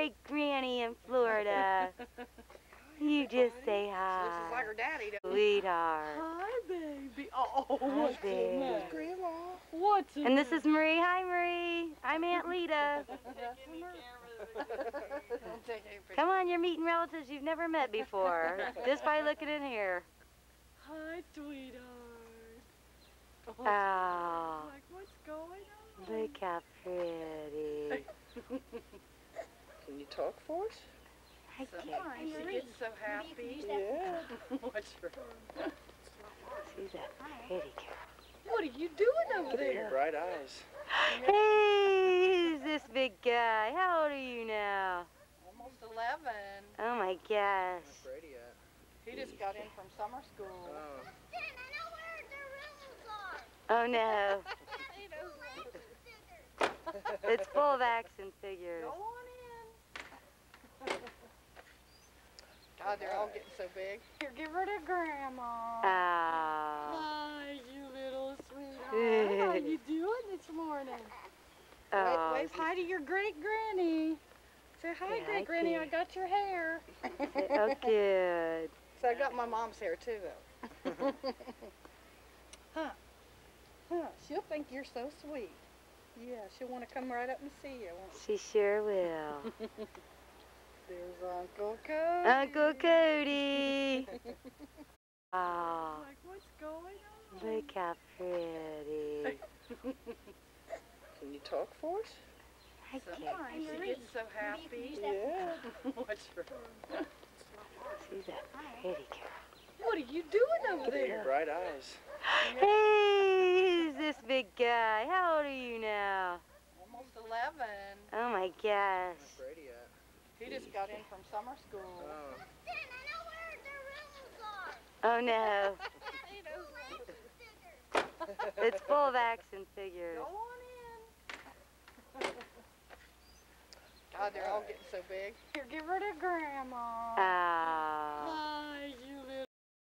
great granny in Florida. You just say hi. Looks just like her daddy. Sweetheart. Hi, baby. Oh, Hi, what's baby. in that? Grandma. What's in And this is Marie. Hi, Marie. I'm Aunt Lita. Come on, you're meeting relatives you've never met before, just by looking in here. Hi, sweetheart. Oh, Like, what's going on? look how pretty. Can you talk for us? I can't. Sometimes she gets so happy. Yeah. What's her? She's a pretty girl. What are you doing over Look at your there? bright eyes. Hey, who's this big guy? How old are you now? Almost 11. Oh my gosh. Where's Brady at? He just got in from summer school. Oh. Oh no. It's full of action figures. Go on in. God, they're all getting so big. Here, give her to Grandma. Ah. Hi, you little sweetheart. How you doing this morning? Oh, Wave hi to your great granny. Say hi, Yeah, great I granny. can. I got your hair. oh good. So I got my mom's hair too, though. Huh? She'll think you're so sweet. Yeah, she'll want to come right up and see you. Won't She sure will. she? There's Uncle Cody. Uncle Cody. Oh, Like, what's going on? look how pretty. Can you talk for us? I can't. Sometimes she gets so happy. Yeah. What's her? She's a pretty girl. What are you doing over Look at your there? bright eyes. Hey, who's this big guy? How old are you now? Almost 11. Oh my gosh. Where's Brady at? He just got in from summer school. Oh. Oh no. It's full of action figures. Go on in. God, they're all getting so big. Here, give her to Grandma. Ah.